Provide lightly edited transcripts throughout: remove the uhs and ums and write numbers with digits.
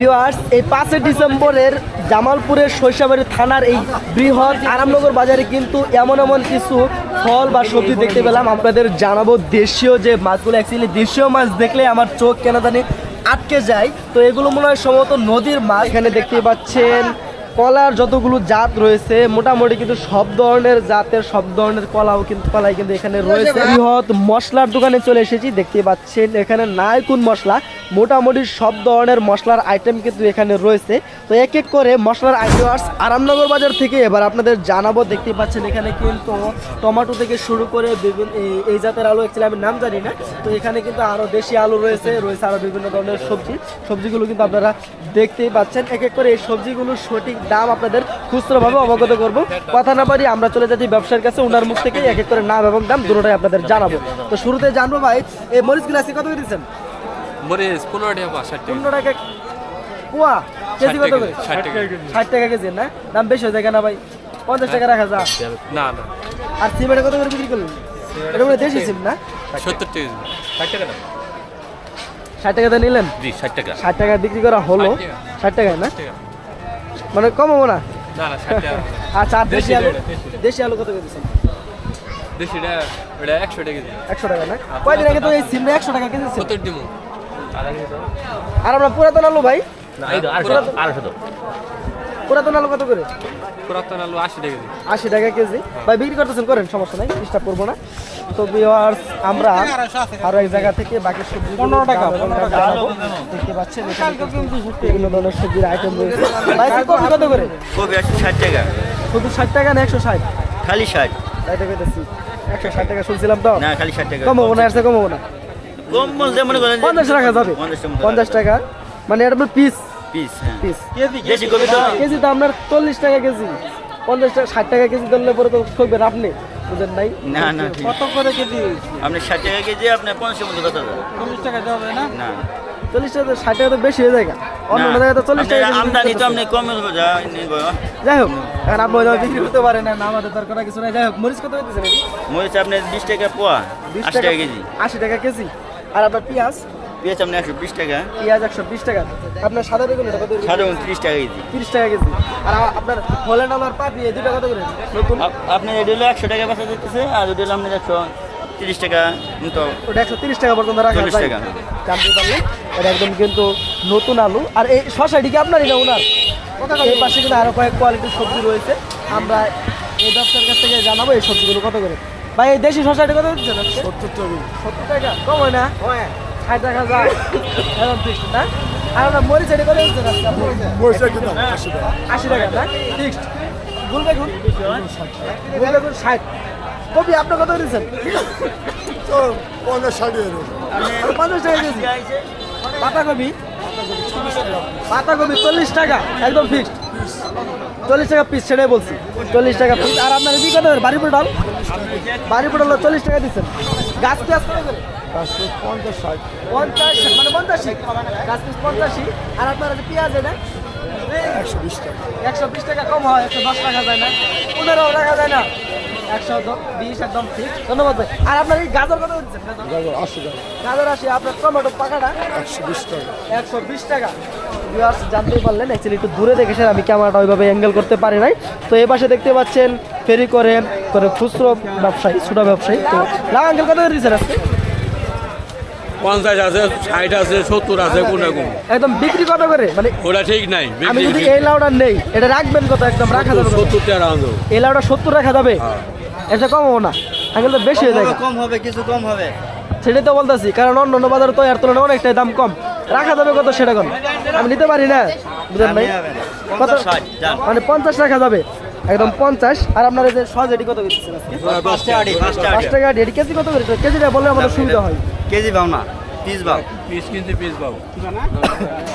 Viewers, এই 5 ডিসেম্বরের জামালপুরের শৈশবাড়ি থানার এই বৃহৎ আরামনগর বাজারে কিন্তু এমন কিছু ফল বা সবজি দেখতে পেলাম। আপনাদের জানাবো দেশীয় যে মাছগুলো, অ্যাকচুয়ালি দেশীয় মাছ দেখলে আমার চোখ কেন জানি আটকে যায়। তো এগুলো মনে হয় সম্ভবত নদীর মাছ। এখানে দেখতে পাচ্ছেন কলার যতগুলো জাত রয়েছে, মোটামুটি কিন্তু সব ধরনের জাতের সব ধরনের কলাই কিন্তু এখানে রয়েছে। বৃহৎ মশলার দোকানে চলে এসেছি। দেখতে পাচ্ছেন এখানে নায়কুন মশলা, মোটামুটি সব ধরনের মশলার আইটেম কিন্তু এখানে রয়েছে। তো এক এক করে মশলার আইটেম আরামনগর বাজার থেকে এবার আপনাদের জানাবো। দেখতে পাচ্ছেন এখানে কিন্তু টমেটো থেকে শুরু করে বিভিন্ন এই জাতের আলু, অ্যাকচুয়ালি আমি নাম জানি না। তো এখানে কিন্তু আরও দেশি আলু রয়েছে আরও বিভিন্ন ধরনের সবজিগুলো কিন্তু আপনারা দেখতেই পাচ্ছেন। এক এক করে এই সবজিগুলোর সঠিক দাম আপনাদের খুচরোভাবে অবগত করব। কথা না পারি আমরা চলে যাচ্ছি ব্যবসার কাছে, ওনার মুখ থেকে এক এক করে নাম এবং দাম দুটোটাই আপনাদের জানাবো। তো শুরুতে জানবো ভাই, এই মরিচগুলো আজকে কত দিচ্ছেন? মরিচ 15 টাকা 15 টাকা পোয়া, কেজি কত করে? 60 টাকা কেজি না? দাম বেশি হয়ে যায় কেন ভাই? 50 টাকা রাখা যা না। আর সিমেন্ট কত করে বিক্রি করলেন? এটা বলে দেশি সিম না? 70 টাকা 60 টাকা না? 60 টাকাতে নিলেন? জি 60 টাকা। 60 টাকা বিক্রি করা হলো। 60 টাকায় না? মানে কম হবো না? না 60 টাকা। আচ্ছা, আর দেশি আলু কত করে দিচ্ছেন? দেশিটা এটা 100 টাকা কেজি। 100 টাকা না? কয়দিন আগে তো এই সিমটা 100 টাকা কেজি ছিল। 70 দিমু। আর আমরা পুরাতন আলু ভাই, না এই 800 পুরাতন আলু কত করে? পুরাতন আলু 80 টাকা কেজি। 80 টাকা কেজি ভাই বিক্রি করতেছেন, করেন, সমস্যা নাই, ডিস্টার্ব করবো না। তো ভিউয়ার্স, আমরা আরো এক জায়গা থেকে বাকি সবজি 15 টাকা দেখতে পাচ্ছেন এখানে বিভিন্ন ধরনের সবজির আইটেম রয়েছে। ভাই কপি কত করে? কপি 60 টাকা। শুধু 60 টাকা না 160? খালি 60। তাই তো কইতেছি 160 টাকা শুনছিলাম তো। না খালি 60 টাকা। কম হবো না, এর চেয়ে কম হবো না। কম বলতে মনে করেন 50 টাকা যাবে। 50 টাকা মানে এটা পিস পিস। হ্যাঁ পিস দেশি কপি তো কেজি তো আপনার 40 টাকা কেজি। 50 টাকা 60 টাকা কেজি ধরলে পরে তো ঠকবেন আপনি, বুঝেন নাই? না না কত করে কেজি? আপনি 60 টাকা কেজি, আপনি 50 এর মধ্যে কত দেবেন? 40 টাকা দেওয়া হবে না? না 40 টাকা, 60 টাকা তো বেশি হয়ে যায়। অন্য জায়গায় তো 40 টাকা কেজি আমদানি তো আপনি কম হবে যা নিব। যাই হোক, এখন আপনি ওইভাবে বিক্রি করতে পারেন না, আমাদের দরকার কিছু নাই। যাই হোক, মরিচ কত দিতেছেন? মরিচ আপনি 20 টাকা পোয়া, 80 টাকা কেজি। 80 টাকা কেজি। আর আপনার পেঁয়াজ? পেঁয়াজ আপনি 120 টাকা। পেঁয়াজ 120 টাকা। আপনার সাদা বেগুন কত করে? সাদা 30 টাকা কেজি। 30 টাকা কেজি। আর আপনার হল্যান্ড আলু আর পাপড়ি এই দুটো কত করে? নতুন আপনি এটা হলো 100 টাকা বেচা দিতেছে, আর ওটা হলো আপনি 130 টাকা মতো। ওটা 130 টাকা পর্যন্ত রাখা 40 যায়। টাকা। জানতে পারলেন, এটা একদম কিন্তু নতুন আলু। আর এই শসাটি কি আপনারই না ওনার? এই পাশে কিন্তু আরো কয়েক কোয়ালিটির সবজি রয়েছে। আমরা এই ব্যবসার কাছ থেকে জানাবো এই সবজিগুলো কত করে। ভাই এই দেশি শসাটি কত দিচ্ছেন? 70 টাকা। 70 টাকা কম হয় না? 60 টাকা যায় একদম ফিক্সড না? আর আমরা মরিচ এটি কত দিচ্ছেন? 80 টাকা না? ফিক্সড। গুল বেগুন 60। কপি আপনি কত দিচ্ছেন? 50 টাকা কেজি। পাতাকপি 40 টাকা একদম ফিক্সড। 40 টাকা পিস, সেটাই বলছি, 40 টাকা পিস। আর আপনার কি কত? বাড়ি পটল 40 টাকা দিচ্ছেন। গাছ পেঁয়াজ কত করে? 50 মানে 85 গাছ পিস 85। আর আপনার পেঁয়াজ এটা 120 টাকা কম হয়, 110 রাখা যায় না? 15 রাখা যায় না? 120 একদম ঠিক। ধন্যবাদ ভাই। আর আপনার এই গাজর কত দিচ্ছেন? গাজর 80। আপনার টমেটো পাকাটা 120 টাকা। ভিউয়ার্স, জানতেই পারলেন, অ্যাকচুয়ালি একটু দূরে দেখেছেন, আমি ক্যামেরাটা ওইভাবে অ্যাঙ্গেল করতে পারি নাই। তো এই পাশে দেখতে পাচ্ছেন ফেরি করে খুচরো ব্যবসায়ী, ছোট ব্যবসায়ী। তো লাউ আঙ্কেল কত দিচ্ছেন আজকে? 50 আছে, 60 আছে, 70 আছে, কোনটা কোন একদম বিক্রি কত করে? মানে ওটা ঠিক নাই। আমি যদি এই লাউটা নেই, এটা রাখবেন কত? একদম রাখা যাবে 70 টাকা রাখো। এই লাউটা 70 রাখা যাবে? এটা কম হবো না আঙ্কেল? তো বেশি হয়ে যায়। কম হবে, কিছু কম হবে। সেটাই তো বলতেছি, কারণ অন্য বাজারে তো এর তুলনায় অনেকটাই দাম কম। রাখা যাবে কত সেটা কোন? আমি নিতে পারি না, বুঝলেন ভাই? কত? মানে 50 রাখা যাবে একদম 50। আর আপনার এই যে সহজেটি কত দিচ্ছেন আজকে? 5 টাকা। এটি কেজি কত করে? কেজিটা বললে আমাদের সুবিধা হয়। কেজি পাও না, পিস পাও। পিস কিনতে পিস পাবো।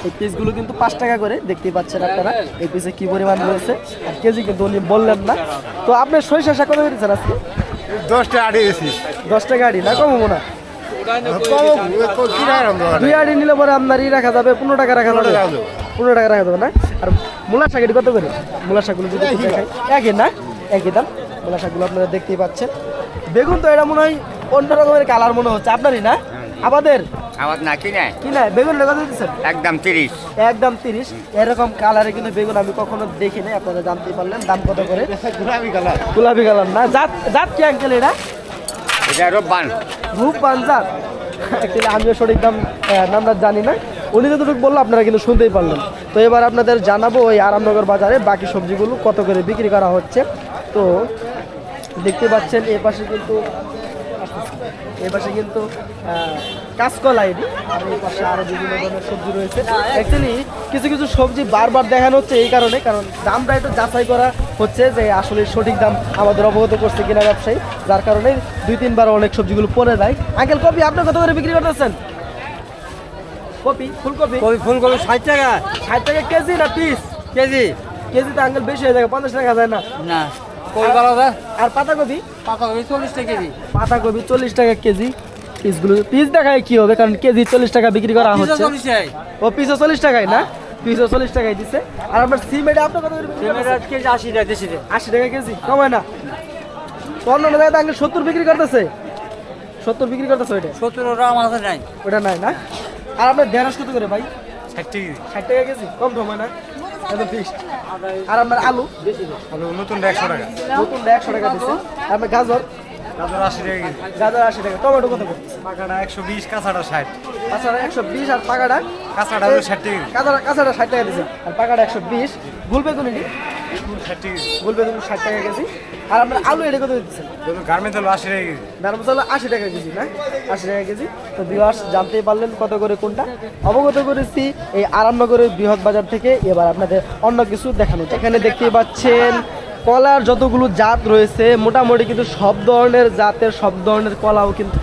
এই পিসগুলো কিন্তু 5 টাকা করে, দেখতেই পাচ্ছেন আপনারা এই পিসে কি পরিমাণ রয়েছে। আর কেজি কিন্তু উনি বললেন না। তো আপনার সরিষা শাক কত দিচ্ছেন আজকে? 10 টাকা আড়ি গেছি। 10 টাকা আড়ি না? কম হবো না? 2 আড়ি নিলে পরে আপনার রাখা যাবে 15 টাকা রাখা যাবে। 15 টাকা রাখা যাবে না? আর মূলা শাক এটি কত করে? মূলা শাকগুলো যদি দেখাই একই না? একই দাম। মূলা শাকগুলো আপনারা দেখতেই পাচ্ছেন। বেগুন তো এটা মনে হয় অন্য রকমের কালার মনে হচ্ছে, আপনারই না? আমাদের আমার না কিনে কি না বেগুন কত দিচ্ছেন? একদম 30। একদম 30। এরকম কালারে কিন্তু বেগুন আমি কখনো দেখিনি, আপনারা জানতেই পারলেন। দাম কত করে? গোলাপি কালার না, জাত জাত কি আঙ্কেল এটা? এটা রব্বান। রূপবান জাত। অ্যাকচুয়ালি আমিও সঠিক নামটা জানি না, উনি যতটুকু বললো আপনারা কিন্তু শুনতেই পারলেন। তো এবার আপনাদের জানাবো ওই আরামনগর বাজারে বাকি সবজিগুলো কত করে বিক্রি করা হচ্ছে। তো দেখতে পাচ্ছেন এই পাশে কিন্তু কাঁচকলা এটি, আর এই পাশে আরো বিভিন্ন ধরনের সবজি রয়েছে। অ্যাকচুয়ালি কিছু কিছু সবজি বারবার দেখানো হচ্ছে এই কারণে, কারণ দামটা একটু যাচাই করা হচ্ছে যে আসলে সঠিক দাম আমাদের অবগত করছে কিনা ব্যবসায়ী, যার কারণে 2-3 বার অনেক সবজিগুলো পড়ে যায়। আঙ্কেল কপি আপনি কত করে বিক্রি করতেছেন? কপি ফুলকপি? ফুলকপি 60 টাকা 60 টাকা কেজি না পিস? কেজি। কেজি তো আঙ্কেল বেশি হয়ে যায়, 50 টাকা যায় না? না কই ভালো দা আর পাতাকপি? পাতাকপি 40 টাকা কেজি। পাতাকপি 40 টাকা কেজি। পিসগুলো পিস দেখায় কি হবে, কারণ কেজি 40 টাকা বিক্রি করা হচ্ছে। ও পিসও 40 টাকায় না? পিসও 40 টাকায় দিচ্ছে। আর আপনার সিম এটা আপনার কত করে বিক্রি করতেছেন? কেজি 80 টাকা দেশি 80 টাকা কেজি, কমায় না? তো অন্য জায়গায় আঙ্কেল 70 বিক্রি করতেছে, 70 বিক্রি করতেছে ওইটা? 70 টাকা আমার কাছে নাই। ওটা নাই না? আর আপনার ঢেঁড়স কত করে ভাই? 60 টাকা 60 টাকা কেজি, কম কমায় না? একদম ফিক্সড। আর আপনার আলু? আলু নতুন 100 টাকা। নতুন 100 টাকা দিচ্ছে। আর আপনার গাজর? গাজর 80 টাকা কেজি। গাজর 80 টাকা। টমেটো কত করে? পাকাটা 120, কাঁচাটা 60। কাঁচাটা 120 আর পাকাটা? কাঁচাটা হলো 60 টাকা। কাঁচাটা 60 টাকা দিচ্ছে আর পাকাটা 120। গুলবেগুন এটি? 60 টাকা। গুলবেগুন 60 টাকা কেজি। আর আপনার আলু এটা কত দিচ্ছেন? গার্মেন্টস হলো 80 টাকা কেজি। নারমস হলো 80 টাকা কেজি না? 80 টাকা কেজি। তো ভিউয়ার্স জানতেই পারলেন কত করে কোনটা। অবগত করেছি এই আরামনগরের বৃহৎ বাজার থেকে। এবার আপনাদের অন্য কিছু দেখানো। এখানে দেখতেই পাচ্ছেন কলার যতগুলো জাত রয়েছে, মোটামুটি কিন্তু সব ধরনের জাতের সব ধরনের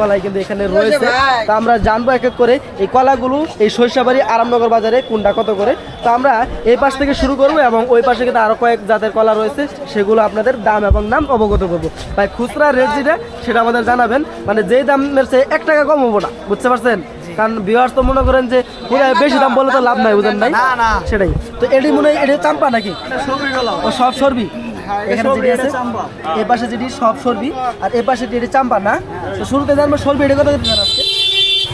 কলাই কিন্তু এখানে রয়েছে। তো আমরা জানবো এক এক করে এই কলাগুলো এই সরিষাবাড়ি আরামনগর বাজারে কোনটা কত করে। তো আমরা এই পাশ থেকে শুরু করবো এবং ওই পাশে কিন্তু আরো কয়েক জাতের কলা রয়েছে, সেগুলো আপনাদের দাম এবং নাম অবগত করবো। ভাই খুচরা রেট যেটা সেটা আমাদের জানাবেন, মানে যেই দামের চেয়ে 1 টাকা কম হবো না, বুঝতে পারছেন? কারণ ভিউয়ার্স তো মনে করেন যে বেশি দাম বলে তো লাভ নাই, বুঝেন নাই? সেটাই তো। এটি মনে হয় এটি চাম্পা নাকি? ও সব সরবি। এখানে যেটি আছে এই পাশে যেটি সব সরবি আর এই পাশে যেটি চাম্পা না? তো শুরুতে জানবো সরবি এটা কত দিচ্ছেন আজকে?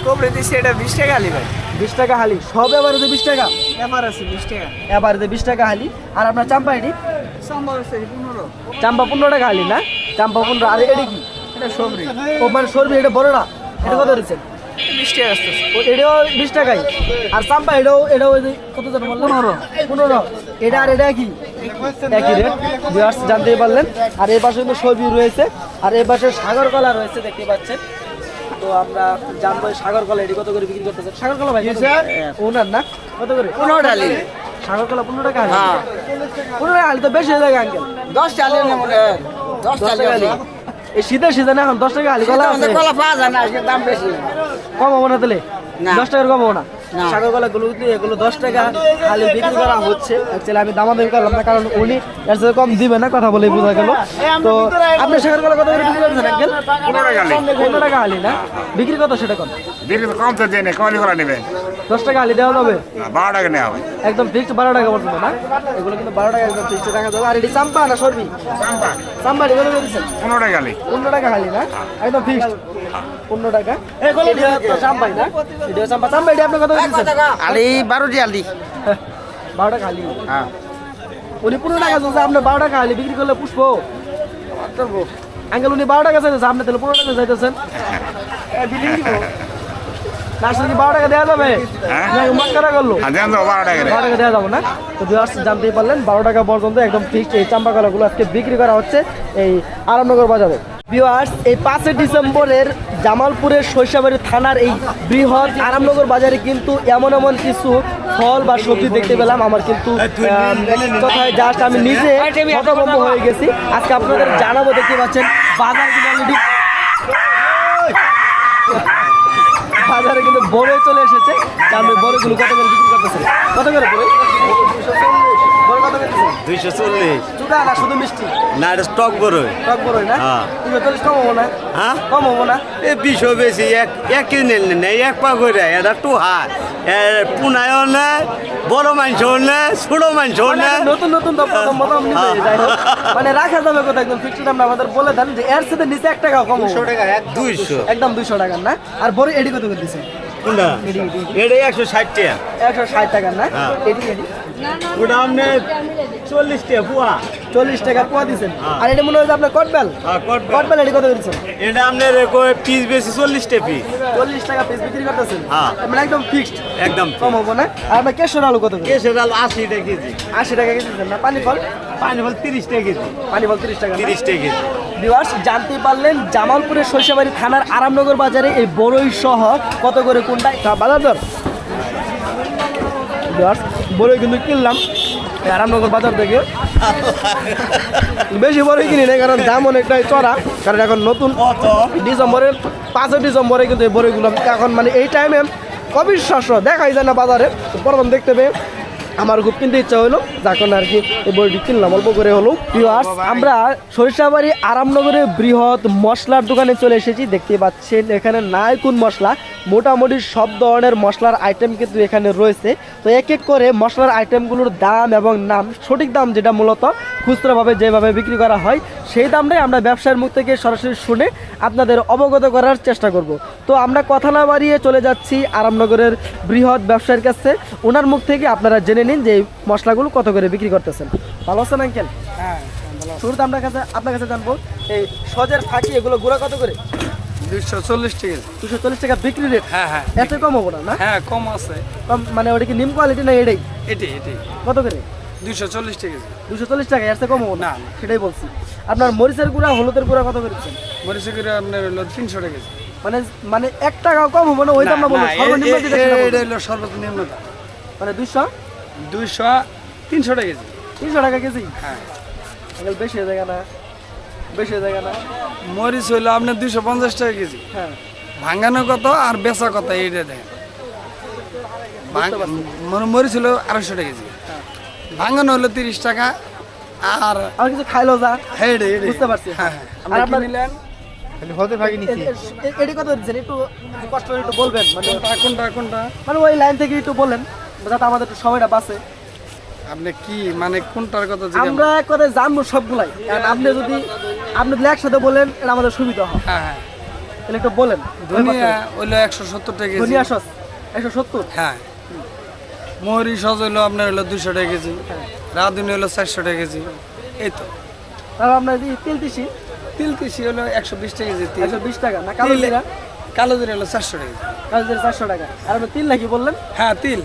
কোবরে দিছে এটা 20 টাকা আলি ভাই। 20 টাকা হালি। সব এভারেজে 20 টাকা? এবার আছে 20 টাকা। এভারেজে 20 টাকা হালি। আর আপনার চাম্পা এটি? সম্ভব আছে 15। চাম্পা 15 টাকা হালি না? চাম্পা 15। আর এটি কি? এটা সবরি। ও মানে সরবি এটা বড় না? এটা কত দিচ্ছেন? 20 টাকা আছে। ও এটাও 20 টাকাই। আর চাম্পা এটাও ওই যে কত জানো বললেন? 15। এটা আর এটা কি একই রেট? ভিউয়ার্স জানতেই পারলেন। আর এই পাশে কিন্তু সবজি রয়েছে আর এই পাশে সাগর কলা রয়েছে, দেখতে পাচ্ছেন। তো আমরা জানবো এই সাগর কলা এটি কত করে বিক্রি করতেছেন। সাগর কলা ভাই ওনার না কত করে? 15 টাকা। সাগর কলা 15 টাকা? হ্যাঁ 15 টাকা হালি তো বেশি হয়ে যায় আঙ্কেল। 10 টাকা না মনে 10 10 টাকা টাকা হালি। এই শীতের সিজনে এখন 10 টাকা হালি কলা আছে? কলা পাওয়া যায় না, আজকে দাম বেশি। কম হবো না তাহলে? না। 10 টাকার কম হবো না? না। সাগর কলাগুলো এগুলো 10 টাকা হালি বিক্রি করা হচ্ছে। অ্যাকচুয়ালি আমি দামাদামি করলাম না, কারণ উনি এর সাথে কম দিবে না, কথা বলে বোঝা গেল। তো আপনি সাগর কলা কত করে বিক্রি করছেন আঙ্কেল? 15 টাকা হালি না? বিক্রি কত সেটা কত? বিক্রি তো কম তো দেয় না, কমই করে নেবেন। 10 টাকা হালি দেওয়া যাবে? 12 টাকা নেওয়া হবে। একদম ফিক্সড 12 টাকা পর্যন্ত না? এগুলো কিন্তু 12 টাকা একদম ফিক্সড রাখা যাবে। আর এটি চাম্পা না সরবি? চাম্পা এটি কত করে দিচ্ছেন? 15 টাকা আলি। 15 টাকা হালি না? একদম ফিক্সড 15 টাকা। এটা তো চাম্পাই না? এটা চাম্পা। চাম্পা এটি আপনি কত করে দিচ্ছেন? আলি 12 টি আলি। 12 টাকা হালি। হ্যাঁ উনি 15 টাকা চাইছে, আপনি 12 টাকা হালি বিক্রি করলে পুষবো? আঙ্কেল উনি 12 টাকা চাইছে, আপনি তাহলে 15 টাকা চাইতেছেন? না আসলে কি 12 টাকা দেওয়া যাবে? হ্যাঁ। না মস্করা করলো? আর দেন তো 12 টাকা 12 টাকা দেওয়া যাবে না? তো ভিউয়ার্স জানতেই পারলেন 12 টাকা পর্যন্ত একদম ফিক্সড এই চাম্পা কলাগুলো আজকে বিক্রি করা হচ্ছে এই আরামনগর বাজারে। ভিউয়ার্স এই 5 ডিসেম্বরের জামালপুরের সরিষাবাড়ি থানার এই বৃহৎ আরামনগর বাজারে কিন্তু এমন কিছু ফল বা সবজি দেখতে পেলাম, আমার কিন্তু কোথায় জাস্ট আমি নিজে হতভম্ব হয়ে গেছি। আজকে আপনাদের জানাবো, দেখতে পাচ্ছেন বাজার কিন্তু অলরেডি বাজারে কিন্তু বড় চলে এসেছে। বড়গুলো কত করে বিক্রি করতেছে? কত করে বড়? বড় কত করে দিচ্ছেন? 240 চুকা না শুধু মিষ্টি না এটা স্টক বড়ই টক বড়ই না হ্যাঁ। 240 কম হবো না হ্যাঁ কম হবো না এ 20 বেশি এক কেজি নিলেন না এক পা করে এটা টু হাত পুনায়ও না বড় মাংসও না ছোট মাংসও মানে না নতুন নতুন মতামত নিতে যাই হোক। মানে রাখা যাবে কোথায় একদম ফিক্সড দামটা আমাদের বলে দেন যে এর সাথে নিচে 1 টাকা কম 200 টাকা 200 একদম 200 টাকা না আর বড় এডি কত করে দিছেন কোনটা এটা 160 টাকা 160 টাকা না হ্যাঁ। এডি ওটা আপনি 40 টাকা পুয়া 40 টাকা পোয়া দিছেন হ্যাঁ। আর এটা মনে হয় যে আপনার কটবেল কটবেল। কটবেল এডি কত করে দিছেন এটা আপনার পিস বেশি 40 টাকা পিস 40 টাকা পিস বিক্রি করতেছেন হ্যাঁ। মানে একদম ফিক্সড একদম কম হবো না আর আপনার কেশর আলু কত করে কেশের আলু 80 টাকা কেজি 80 টাকা কেজি দিচ্ছেন না পানি ফল পানি ফল 30 টাকা কেজি পানি ফল 30 টাকা না? 30 টাকা কেজি ভিউয়ার্স জানতে পারলেন জামালপুরের সরিষাবাড়ি থানার আরামনগর বাজারে এই বড়ই সহ কত করে কোনটা বাজার দর ভিউয়ার্স বড়ই কিন্তু কিনলাম এই আরামনগর বাজার থেকে বেশি বড়ই কিনি না কারণ দাম অনেকটাই চড়া কারণ এখন নতুন ডিসেম্বরের 5 ডিসেম্বরে কিন্তু এই বড়ইগুলো এখন মানে এই টাইমে অবিশ্বাস্য দেখাই যায় না বাজারে তো প্রথম দেখতে পেয়ে আমার খুব কিনতে ইচ্ছা হলো যখন আর কি এই বইটি কিনলাম অল্প করে হলো ভিউয়ার্স আমরা সরিষাবাড়ি আরামনগরে বৃহৎ মশলার দোকানে চলে এসেছি দেখতে পাচ্ছেন এখানে নাই কোন মশলা মোটামুটি সব ধরনের মশলার আইটেম কিন্তু এখানে রয়েছে তো এক এক করে মশলার আইটেমগুলোর দাম এবং নাম সঠিক দাম যেটা মূলত খুচরাভাবে যেভাবে বিক্রি করা হয় সেই দামটাই আমরা ব্যবসার মুখ থেকে সরাসরি শুনে আপনাদের অবগত করার চেষ্টা করব তো আমরা কথা না বাড়িয়ে চলে যাচ্ছি আরামনগরের বৃহৎ ব্যবসায়ীর কাছে ওনার মুখ থেকে আপনারা জেনে নিন যে এই মশলাগুলো কত করে বিক্রি করতেছেন ভালো আছেন আঙ্কেল হ্যাঁ শুরুতে আপনার কাছে জানবো এই সজের ফাঁকি এগুলো গুঁড়া কত করে 240 টাকা 240 টাকা বিক্রি রেট হ্যাঁ হ্যাঁ এত কম হবো না না হ্যাঁ কম আছে কম মানে ওটা কি নিম কোয়ালিটি না এটাই এটি কত করে 240 টাকা 240 টাকা এর চেয়ে কম হবো না না, না। সেটাই বলছি আপনার মরিচের গুঁড়া হলুদের গুঁড়া কত করে দিচ্ছেন মরিচ করে আপনার হলো 300 টাকা মানে মানে 1 টাকাও কম হবো না ওই দাম না বলবো সর্বনিম্ন যেটা সেটা বলবো। এটা হলো সর্বনিম্ন দাম মানে 200 200 300 টাকা কেজি 300 টাকা কেজি হ্যাঁ আঙ্কেল বেশি হয়ে যায় না বেশি হয়ে যায় না মরিচ হইলো আপনার 250 টাকা কেজি হ্যাঁ ভাঙানো কত আর বেচা কত এইটা দেখেন মরিচ হলো 250 টাকা কেজি ভাঙানো হলো 30 টাকা আর আর কিছু খাইলো যা হেডে বুঝতে পারছি হ্যাঁ আর আপনি আপনার নিলেন এটি কত দিচ্ছেন একটু কষ্ট করে একটু বলবেন মানে কোনটা মানে ওই লাইন থেকে একটু বলেন যাতে আমাদের একটু সময়টা বাঁচে আপনি কি মানে কোনটার কথা জিজ্ঞাসা আমরা এক কথায় জানবো সবগুলাই কারণ আপনি যদি একসাথে বলেন এটা আমাদের সুবিধা হয় হ্যাঁ হ্যাঁ তাহলে একটু বলেন ধনিয়া হইলো 170 টাকা কেজি ধনিয়া সস 170 হ্যাঁ মরি সজ হইলো আপনার হলো 200 টাকা কেজি রাঁধুনি হলো 400 টাকা কেজি এই তো তারপর আপনার যে তেল তিসি তিল তিসি হলো 120 টাকা কেজি তিল 120 টাকা না কালো জিরা কালো জিরা হলো 400 টাকা কেজি কালো জিরা 400 টাকা আর আপনার তিল নাকি বললেন হ্যাঁ তিল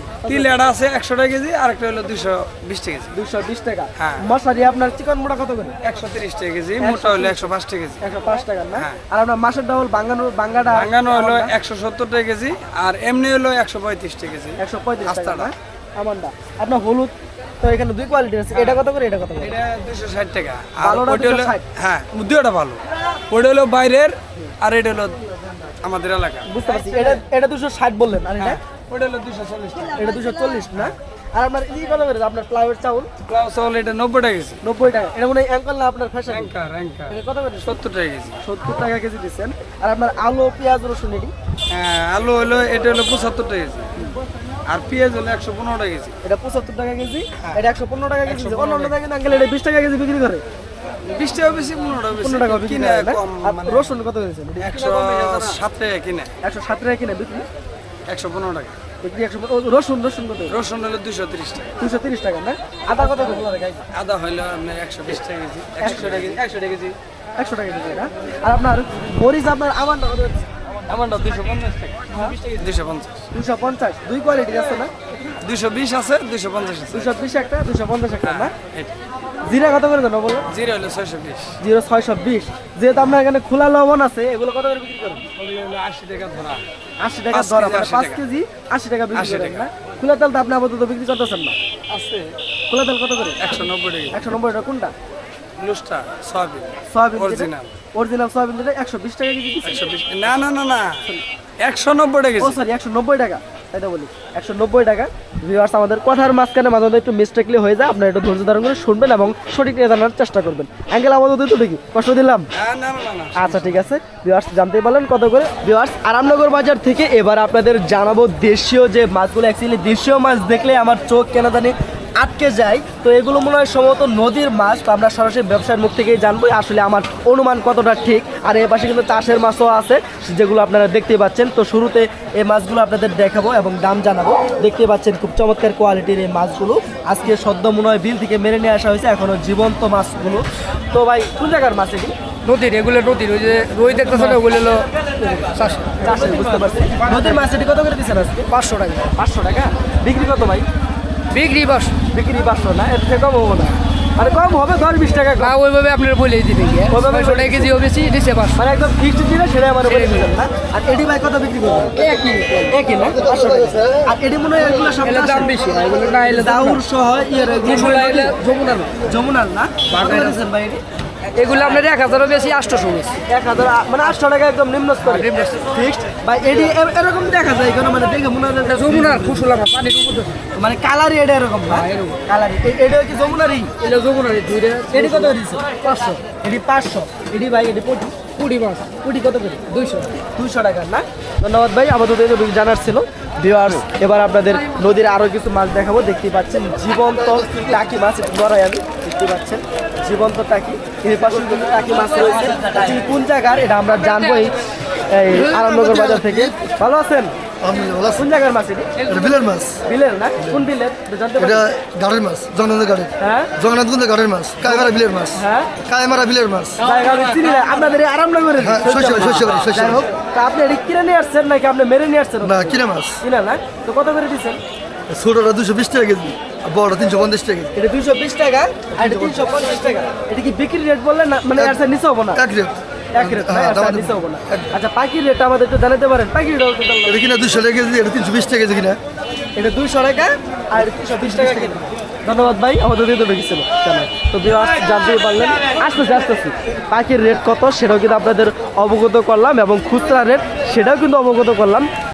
এটা আছে 100 টাকা কেজি আর একটা হলো 220 টাকা কেজি 220 টাকা হ্যাঁ। মশলা দিয়ে আপনার চিকন মোটা কত করে 130 টাকা কেজি মোটা হলো 105 টাকা কেজি 105 টাকা না হ্যাঁ। আর আপনার মাছের ডাউল বাঙ্গাটা ভাঙানো হলো 170 টাকা কেজি আর এমনি হলো 135 টাকা কেজি 135 টাকা আস্তাটা। না আমানটা আপনার হলুদ তো এখানে দুই কোয়ালিটি আছে এটা কত করে এটা কত করে এটা 260 টাকা আর ভালোটা ওইটা হলো 260 হ্যাঁ দুটোটা ভালো ওইটা হলো বাইরের আর এটা হলো আমাদের এলাকা বুঝতে পারছি এটা 260 বললেন আর এটা হ্যাঁ ওইটা হলো 240 টাকা এটা 240 না আর আপনার এই কত করে আপনার ফ্লাওয়ার চাউল প্লাস চাউল এটা 90 টাকা কেজি 90 টাকা এটা মনে হয় অ্যাঙ্কল না আপনার ফ্যাশন র্যাঙ্কার এটা কত করে 70 টাকা কেজি 70 টাকা কেজি দিচ্ছেন আর আপনার আলু পেঁয়াজ রসুন এটি হ্যাঁ আলু হলো এটা হলো 75 টাকা কেজি আর পেঁয়াজ হলো 115 টাকা কেজি এটা 75 টাকা কেজি এটা 115 টাকা কেজি অন্য অন্য জায়গায় আঙ্কেল এটা 20 টাকা কেজি বিক্রি করে 20 টাকা বেশি 15 টাকা বেশি 15 টাকা বিক্রি কিনে করে না? কম আর মানে রসুন কত করেছেন 107 টাকা কিনে 107 টাকা কিনে বিক্রি 115 টাকা বিক্রি 100 রসুন কত রসুন হলো 230 টাকা 230 টাকা না আদা কত করে আদা হলো আপনার 120 টাকা কেজি 100 টাকা কেজি 100 টাকা কেজি 100 টাকা কেজি না আর আপনার মরিচ আপনার আমানটা কত করে আমারটা 250 টাকা 250 250 দুই কোয়ালিটি আছে না 220 আছে 250 আছে 220 একটা 250 একটা না এটা জিরা কত করে দেন বলো জিরা হলো 620 জিরো 620 যেহেতু আপনার এখানে খোলা লবণ আছে এগুলো কত করে বিক্রি করেন ওগুলো হলো 80 টাকা ধরা 80 টাকা 5 ধরা কেজি, মানে 80 5 টাকা। কেজি 80 টাকা বিক্রি 80 করেন টাকা। না খোলা তেল তো আপনি আপাতত বিক্রি করতেছেন না আছে খোলা তেল কত করে 190 টাকা 190 টাকা কোনটা লুস্টা soybean soybean Original। Original soybean যেটা 120 টাকা কেজি দিচ্ছেন 120 না 190 টাকা ও কেজি সরি 190 টাকা তাই তো বলি 190 টাকা ভিউয়ার্স আমাদের কথার মাঝখানে মাঝে মাঝে একটু মিস্টেকলি হয়ে যায়, আপনারা একটু ধৈর্য ধারণ করে শুনবেন এবং সঠিক জানার চেষ্টা করবেন। অ্যাঙ্গেল আপাতত তো দেখি কষ্ট দিলাম। আচ্ছা ঠিক আছে ভিউয়ার্স, জানতেই পারলেন কত করে। ভিউয়ার্স আরামনগর বাজার থেকে এবার আপনাদের জানাবো দেশীয় যে মাছগুলো, অ্যাকচুয়ালি দেশীয় মাছ দেখলে আমার চোখ কেনা জানি আটকে যায়। তো এগুলো মনে হয় সম্ভবত নদীর মাছ, তো আমরা সরাসরি ব্যবসার মুখ থেকেই জানবো আসলে আমার অনুমান কতটা ঠিক। আর এর পাশে কিন্তু চাষের মাছও আছে যেগুলো আপনারা দেখতে পাচ্ছেন। তো শুরুতে এই মাছগুলো আপনাদের দেখাবো এবং দাম জানাবো। দেখতে পাচ্ছেন খুব চমৎকার কোয়ালিটির এই মাছগুলো, আজকে সদ্য মনে হয় বিল থেকে মেরে নিয়ে আসা হয়েছে, এখনো জীবন্ত মাছগুলো। তো ভাই কোন জায়গার মাছ এগুলো? নদীর, এগুলো নদীর, ওই যে রুই দেখতেছেন ওগুলো হলো চাষের। চাষের, বুঝতে পারছি। নদীর মাছ এটি কত করে দিচ্ছেন আজকে? 500 টাকা 500 টাকা। বিক্রি কত ভাই? বিক্রি 500 বিক্রি 500 না, এর থেকে কম হবো না? মানে কম হবে 10-20 টাকা কম। না, ওইভাবে আপনার বলেই দিবে কি ওইভাবে 500 টাকা কেজি বেশি দিচ্ছে 500। মানে একদম ফিক্সড দিলে সেটা আমার বলে দিলেন না। আর এডি ভাই কত বিক্রি করবেন? একই না 500 টাকা। আর এডি মনে হয় এগুলো সব এগুলোর দাম বেশি না, এগুলো না এলে দাম দাউর সহ ইয়ের এগুলো এলে যমুনার না। যমুনার না। কত করে দিচ্ছেন ভাই এডি? এগুলো আপনার 1000 বেশি 800 বেশি। 1000, মানে 800 টাকা একদম নিম্ন স্তর ফিক্সড। ভাই এডি এরকম দেখা যায় কেন? মানে দেখে মনে হয় যে যমুনার ফুসলা মাছ পানির উপর মানে কালারই এটা এরকম না? কালারই এটা কি যমুনারই? এগুলো যমুনার দুইটা। এডি কত দিচ্ছে? 500 এডি 500। এডি ভাই এডি কুড়ি মাছ কোটি কত করে? 200 টাকার না। ধন্যবাদ ভাই, আমাদের এই জানার ছিল। ভিউয়ার্স এবার আপনাদের নদীর আরও কিছু মাছ দেখাবো। দেখতেই পাচ্ছেন জীবন্ত টাকি মাছ, ধরাই আমি দেখতে পাচ্ছেন জীবন্ত টাকি। এর পাশে কিন্তু টাকি মাছ রয়েছে। actually কোন জায়গার এটা আমরা জানবো এই আরামনগর বাজার থেকে। ভালো আছেন? কোন জায়গার মাছ এটি? বিলের মাছ, বিলের না? কোন বিলের জানতে পারি? এটা গাড়ির মাছ, জগন্নাথ গাড়ির, হ্যাঁ জগন্নাথগঞ্জের গাড়ির মাছ, কায়মারা বিলের মাছ, হ্যাঁ কায়মারা বিলের মাছ। জায়গা আমি চিনি না। আপনাদের এই আরামনগরের হ্যাঁ, শৈশবে, শৈশবে, শৈশবে। যাই হোক, তা আপনি এটি কিনে নিয়ে আসছেন নাকি আপনি মেরে নিয়ে আসছেন? না, কিনে মাছ। কিনা না? তো কত করে দিচ্ছেন? ছোটটা 220 টাকা কেজি, আর বড়টা 350 টাকা কেজি। এটা 220 টাকা আর এটা 350 টাকা। এটা কি বিক্রি রেট বললেন না? মানে আর নিচে হবো না? এক রেট। এক রেট না, হ্যাঁ, আর দাম- নিচে হবো না। আচ্ছা পাখির রেট আমাদের একটু জানাতে পারেন? পাখির রেট টোটাল এটা কিনা 200 টাকা কেজি, এটা 320 টাকা কেজি কিনা। এটা 200 টাকা আর 320 টাকা কেজি। ধন্যবাদ ভাই, আমাদের দিয়ে তো ঢুকেছিল। তো ভিউয়ার্স জানতেই পারলেন। আসতেছি পাখির রেট কত সেটাও কিন্তু আপনাদের অবগত করলাম এবং খুচরা রেট সেটাও কিন্তু অবগত করলাম।